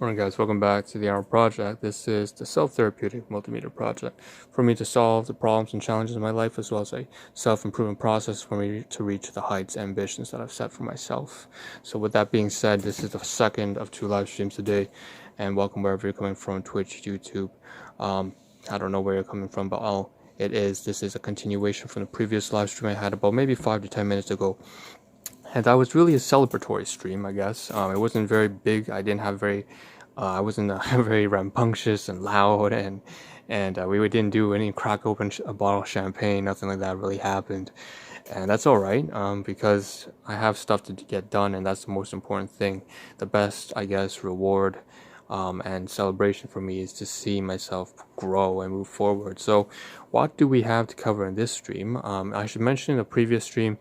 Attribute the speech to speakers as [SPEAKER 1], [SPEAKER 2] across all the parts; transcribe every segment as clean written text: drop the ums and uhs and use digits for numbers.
[SPEAKER 1] Morning guys, welcome back to the Ahn Rho Project. This is the self-therapeutic multimedia project for me to solve the problems and challenges in my life, as well as a self-improvement process for me to reach the heights and ambitions that I've set for myself. So with that being said, this is the second of 2 live streams today, and welcome wherever you're coming from, Twitch, YouTube. I don't know where you're coming from, but this is a continuation from the previous live stream I had about maybe 5 to 10 minutes ago. And that was really a celebratory stream, I guess. It wasn't very big. I wasn't very rambunctious and loud, and we didn't do any crack open a bottle of champagne. Nothing like that really happened, and that's all right. Because I have stuff to get done, and that's the most important thing. The best, I guess, reward and celebration for me is to see myself grow and move forward. So, what do we have to cover in this stream? I should mention in the previous stream,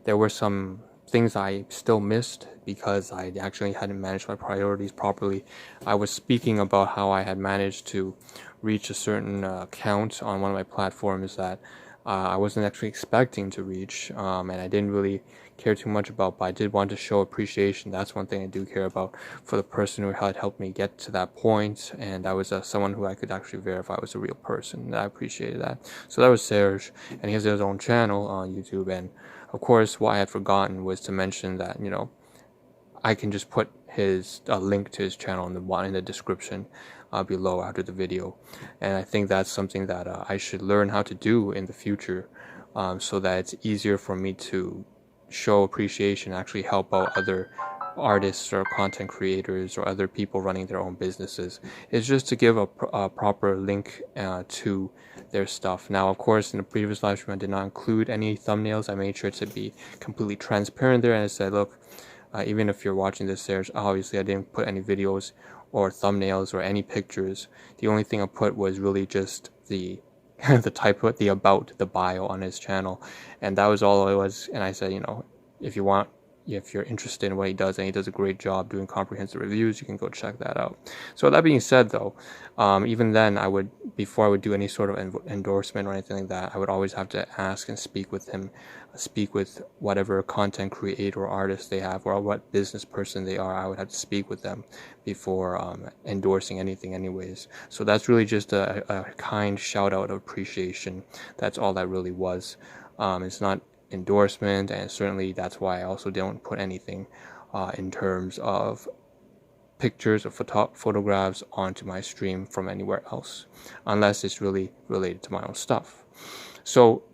[SPEAKER 1] there were some things I still missed because I actually hadn't managed my priorities properly. I was speaking about how I had managed to reach a certain count on one of my platforms that I wasn't actually expecting to reach, and I didn't really care too much about, but I did want to show appreciation. That's one thing I do care about for the person who had helped me get to that point, and that was someone who I could actually verify was a real person, and I appreciated that. So that was Serge, and he has his own channel on YouTube, and of course what I had forgotten was to mention that, I can just put his link to his channel in the description below after the video, and I think that's something that I should learn how to do in the future, so that it's easier for me to show appreciation, actually help out other artists or content creators or other people running their own businesses. It's just to give a proper link to their stuff. Now, of course, in the previous live stream I did not include any thumbnails. I made sure to be completely transparent there, and I said, look, even if you're watching this, Serge, obviously I didn't put any videos or thumbnails or any pictures. The only thing I put was really just the the type of the about, the bio on his channel, and that was all it was. And I said, if you're interested in what he does, and he does a great job doing comprehensive reviews, you can go check that out. So that being said, though, even then, before I would do any sort of endorsement or anything like that, I would always have to ask and speak with him, speak with whatever content creator or artist they have, or what business person they are. I would have to speak with them before endorsing anything anyways. So that's really just a kind shout out of appreciation. That's all that really was. It's not endorsement, and certainly that's why I also don't put anything in terms of pictures or photographs onto my stream from anywhere else, unless it's really related to my own stuff. So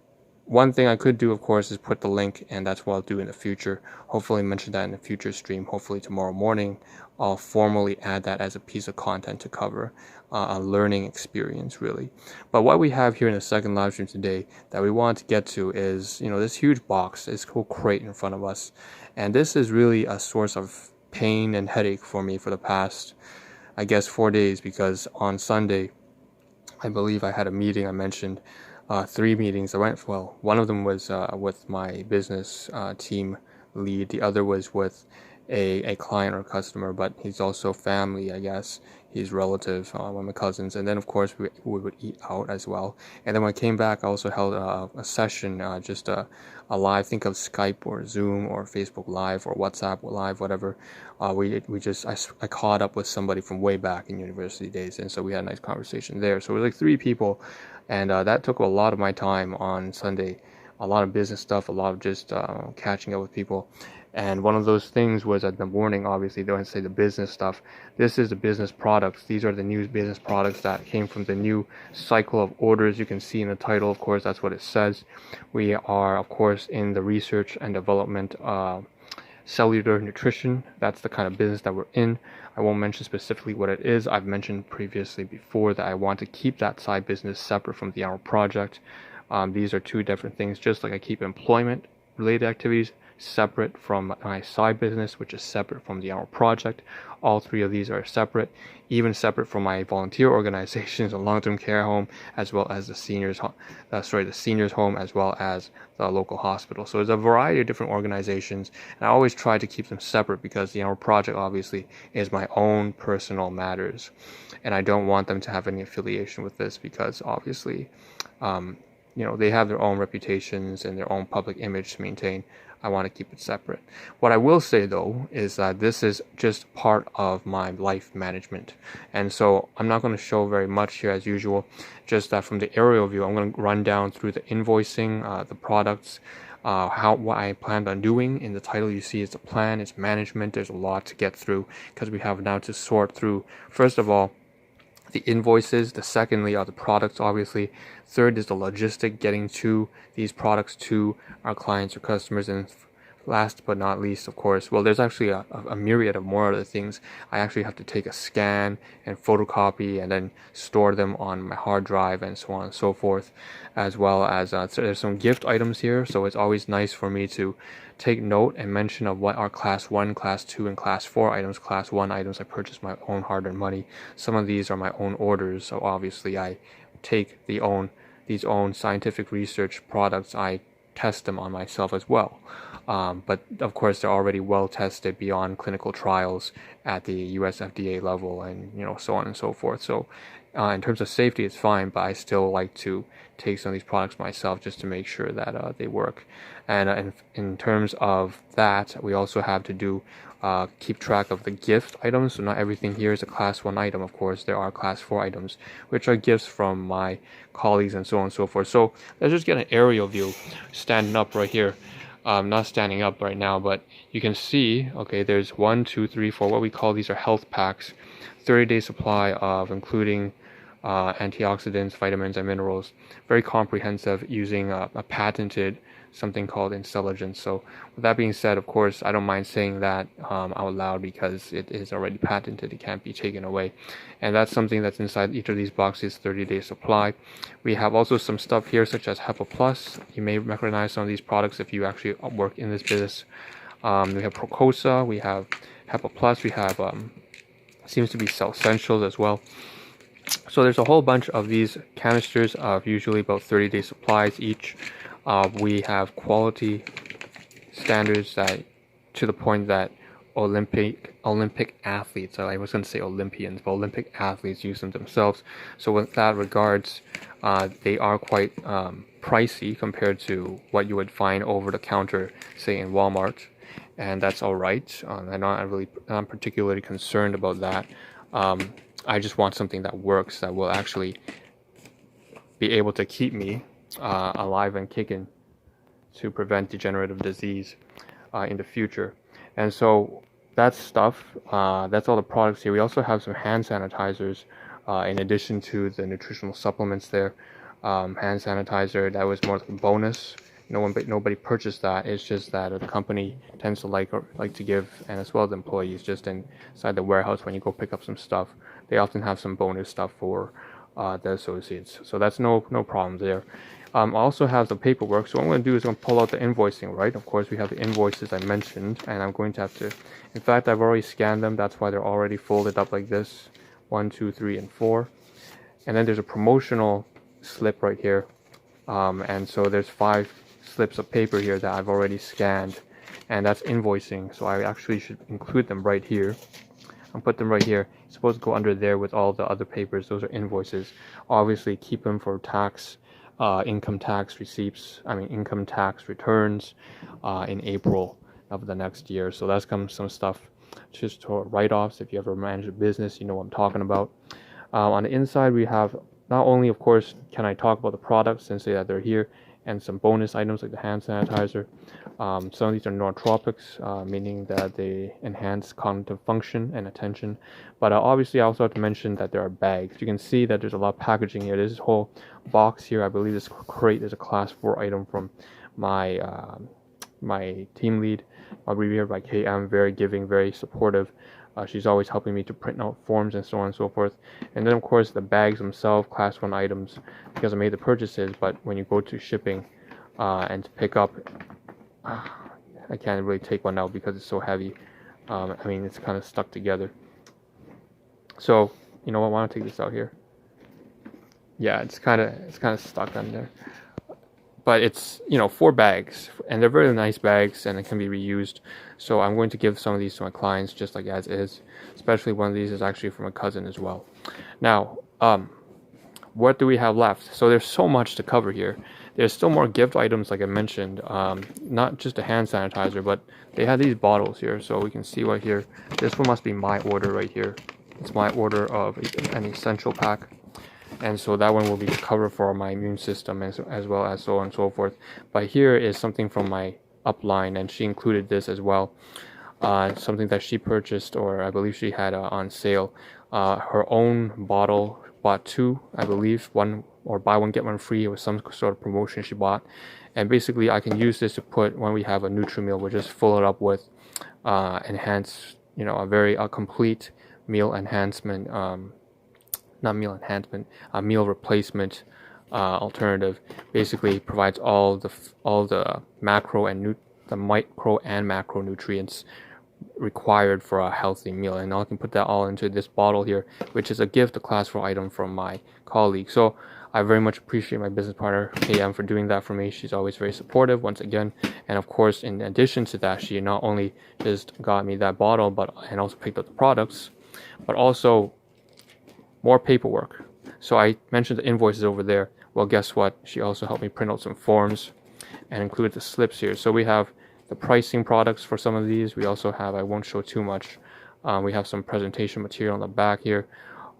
[SPEAKER 1] one thing I could do, of course, is put the link, and that's what I'll do in the future. Hopefully mention that in the future stream. Hopefully tomorrow morning I'll formally add that as a piece of content to cover a learning experience, really. But what we have here in the second live stream today that we want to get to is, this huge box, this whole crate in front of us. And this is really a source of pain and headache for me for the past, I guess, 4 days, because on Sunday, I believe I had a meeting. I mentioned 3 meetings. One of them was with my business team lead. The other was with a client or customer, but he's also family, I guess. He's relative, one of my cousins. And then, of course, we would eat out as well. And then when I came back, I also held a session, just a live, think of Skype or Zoom or Facebook Live or WhatsApp Live, whatever. I caught up with somebody from way back in university days, and so we had a nice conversation there. So it was like 3 people, and that took a lot of my time on Sunday. A lot of business stuff, a lot of just catching up with people. And one of those things was at the morning, obviously, don't say the business stuff. This is the business products. These are the new business products that came from the new cycle of orders. You can see in the title, of course, that's what it says. We are, of course, in the research and development cellular nutrition. That's the kind of business that we're in. I won't mention specifically what it is. I've mentioned previously before that I want to keep that side business separate from the Ahn Rho Project. These are 2 different things, just like I keep employment related activities separate from my side business, which is separate from the Ahn Rho Project. All 3 of these are separate, even separate from my volunteer organizations, a long-term care home, as well as the seniors home, as well as the local hospital. So there's a variety of different organizations, and I always try to keep them separate because the Ahn Rho Project obviously is my own personal matters, and I don't want them to have any affiliation with this because obviously they have their own reputations and their own public image to maintain. I want to keep it separate. What I will say though is that this is just part of my life management, and so I'm not going to show very much here as usual. Just that from the aerial view, I'm going to run down through the invoicing, the products, what I planned on doing. In the title you see it's a plan, it's management. There's a lot to get through because we have now to sort through, first of all, the invoices. The secondly are the products, obviously. Third is the logistic, getting to these products to our clients or customers. And last but not least, of course, well, there's actually a myriad of more other things. I actually have to take a scan and photocopy and then store them on my hard drive and so on and so forth, as well as so there's some gift items here. So it's always nice for me to take note and mention of what are class 1, class 2, and class 4 items. Class 1 items I purchased my own hard-earned money. Some of these are my own orders, so obviously I take these own scientific research products, I test them on myself as well. But of course they're already well tested beyond clinical trials at the US FDA level, and so on and so forth. So in terms of safety it's fine, but I still like to take some of these products myself just to make sure that they work. And in terms of that, we also have to keep track of the gift items. So not everything here is a class 1 item. Of course there are class 4 items which are gifts from my colleagues and so on and so forth. So let's just get an aerial view standing up right here. Not standing up right now, but you can see, okay, there's 1, 2, 3, 4, what we call these are health packs, 30-day supply of including antioxidants, vitamins, and minerals. Very comprehensive, using a patented something called intelligence. So with that being said, of course, I don't mind saying that out loud because it is already patented. It can't be taken away. And that's something that's inside each of these boxes, 30-day supply. We have also some stuff here such as HEPA Plus. You may recognize some of these products if you actually work in this business. We have Procosa, we have HEPA Plus, we have seems to be Essentials as well. So there's a whole bunch of these canisters of usually about 30-day supplies each. We have quality standards that, to the point that Olympic athletes, I was going to say Olympians, but Olympic athletes use them themselves. So with that regards, they are quite pricey compared to what you would find over the counter, say in Walmart, and that's all right. I'm not particularly concerned about that. I just want something that works, that will actually be able to keep me alive and kicking to prevent degenerative disease in the future. And so that's stuff. That's all the products here. We also have some hand sanitizers in addition to the nutritional supplements there. Hand sanitizer, that was more like a bonus. Nobody purchased that. It's just that the company tends to like to give, and as well as employees, just inside the warehouse when you go pick up some stuff, they often have some bonus stuff for the associates. So that's no problem there. I also have the paperwork. So what I'm going to do is I'm going to pull out the invoicing, right? Of course, we have the invoices I mentioned, and I'm going to have to, in fact, I've already scanned them. That's why they're already folded up like this, 1, 2, 3, and 4. And then there's a promotional slip right here. And so there's 5 slips of paper here that I've already scanned, and that's invoicing. So I actually should include them right here and put them right here. It's supposed to go under there with all the other papers. Those are invoices. Obviously keep them for tax, income tax returns in April of the next year. So that's some stuff just for write-offs. If you ever manage a business, you know what I'm talking about. On the inside, we have not only, of course, can I talk about the products and say that they're here, and some bonus items like the hand sanitizer. Some of these are nootropics, meaning that they enhance cognitive function and attention. But obviously I also have to mention that there are bags. You can see that there's a lot of packaging here. There's this whole box here. I believe this crate is a class 4 item from my my team lead, abbreviated by KM, very giving, very supportive. She's always helping me to print out forms and so on and so forth. And then of course the bags themselves, class 1 items, because I made the purchases, but when you go to shipping and to pick up, I can't really take one out because it's so heavy. It's kind of stuck together. So you know what, I want to take this out here. Yeah, it's kind of stuck on there. But it's 4 bags, and they're very nice bags, and it can be reused. So I'm going to give some of these to my clients just like as is. Especially one of these is actually from a cousin as well. Now, what do we have left? So there's so much to cover here there's still more gift items, like I mentioned, not just a hand sanitizer, but they have these bottles here. So we can see right here, this one must be my order right here. It's my order of an essential pack. And so that one will be the cover for my immune system, as well as so on and so forth. But here is something from my upline, and she included this as well. Something that she purchased, or I believe she had on sale. Her own bottle, bought two, I believe, one, or buy one get one free. It was some sort of promotion she bought. And basically I can use this to put, when we have a Nutri-Meal, we'll just fill it up with enhanced, a complete meal enhancement, not meal enhancement, meal replacement alternative. Basically provides all the macro and the micro and macro nutrients required for a healthy meal, and I can put that all into this bottle here, which is a gift, a class 4 item from my colleague. So I very much appreciate my business partner KM for doing that for me. She's always very supportive, once again. And of course, in addition to that, she not only just got me that bottle, and also picked up the products, but also more paperwork. So I mentioned the invoices over there. Well, guess what? She also helped me print out some forms and include the slips here. So we have the pricing products for some of these. We also have, I won't show too much, we have some presentation material on the back here.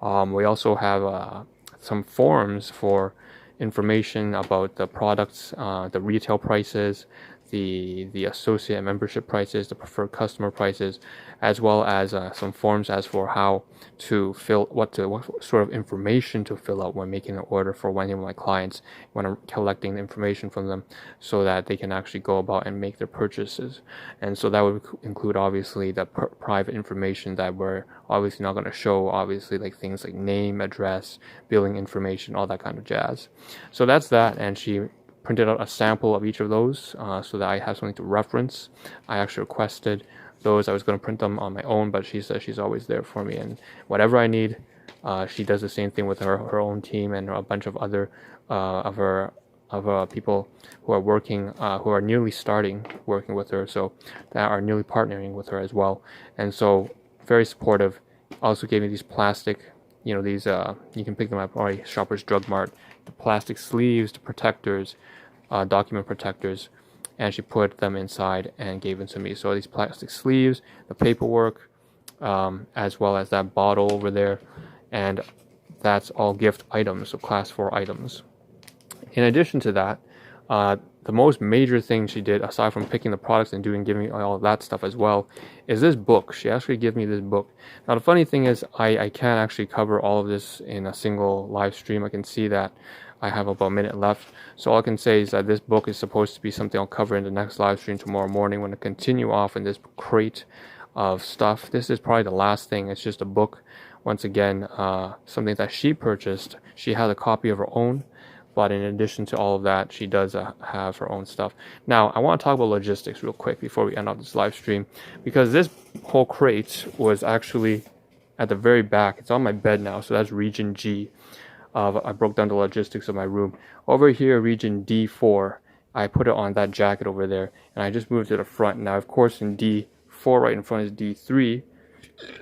[SPEAKER 1] We also have some forms for information about the products, the retail prices, the associate membership prices, the preferred customer prices, as well as some forms as for how to fill, what sort of information to fill out when making an order for any of my clients, when I'm collecting the information from them, so that they can actually go about and make their purchases. And so that would include obviously the private information that we're obviously not going to show, obviously, like things like name, address, billing information, all that kind of jazz. So that's that. And she printed out a sample of each of those so that I have something to reference. I actually requested those. I was going to print them on my own, but she says she's always there for me, and whatever I need, she does the same thing with her own team and a bunch of other of her people who are working, who are nearly starting working with her, so that are nearly partnering with her as well. And so very supportive. Also gave me these plastic, these you can pick them up at Shoppers Drug Mart, the plastic sleeves, the protectors, document protectors, and she put them inside and gave them to me. So these plastic sleeves, the paperwork, as well as that bottle over there, and that's all gift items, so class 4 items. In addition to that, the most major thing she did, aside from picking the products and giving me all of that stuff as well, is this book. She actually gave me this book. Now the funny thing is, I can't actually cover all of this in a single live stream. I can see that I have about a minute left. So all I can say is that this book is supposed to be something I'll cover in the next live stream tomorrow morning when I continue off in this crate of stuff. This is probably the last thing. It's just a book. Once again, something that she purchased. She had a copy of her own, but in addition to all of that, she does have her own stuff. Now, I want to talk about logistics real quick before we end up this live stream, because this whole crate was actually at the very back. It's on my bed now, so that's region G. I broke down the logistics of my room. Over here, region D4, I put it on that jacket over there, and I just moved to the front. Now, of course, in D4, right in front is D3.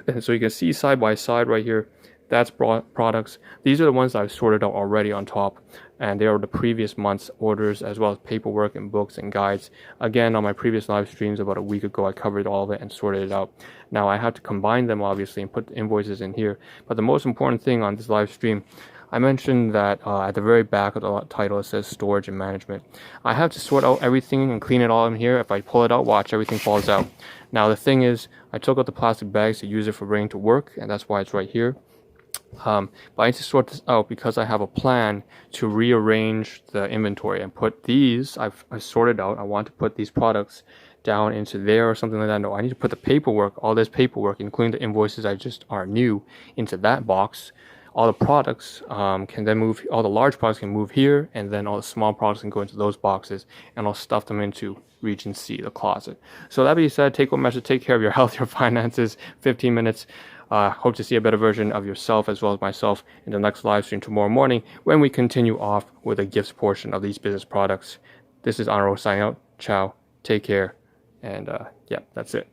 [SPEAKER 1] And so you can see side by side right here, that's products. These are the ones I've sorted out already on top, and they are the previous month's orders, as well as paperwork and books and guides. Again, on my previous live streams about a week ago, I covered all of it and sorted it out. Now I have to combine them, obviously, and put the invoices in here. But the most important thing on this live stream, I mentioned that at the very back of the title it says storage and management. I have to sort out everything and clean it all in here. If I pull it out, watch, everything falls out. Now the thing is, I took out the plastic bags to use it for bringing to work, and that's why it's right here. But I need to sort this out because I have a plan to rearrange the inventory and put these, I've sorted out. I want to put these products down into there or something like that. No, I need to put the paperwork, all this paperwork, including the invoices I just are new, into that box. All the products can then move, all the large products can move here, and then all the small products can go into those boxes, and I'll stuff them into region C, the closet. So that being said, take home message, take care of your health, your finances, 15 minutes. Hope to see a better version of yourself as well as myself in the next live stream tomorrow morning when we continue off with the gifts portion of these business products. This is Ahn Rho signing out. Ciao, take care, and yeah, that's it.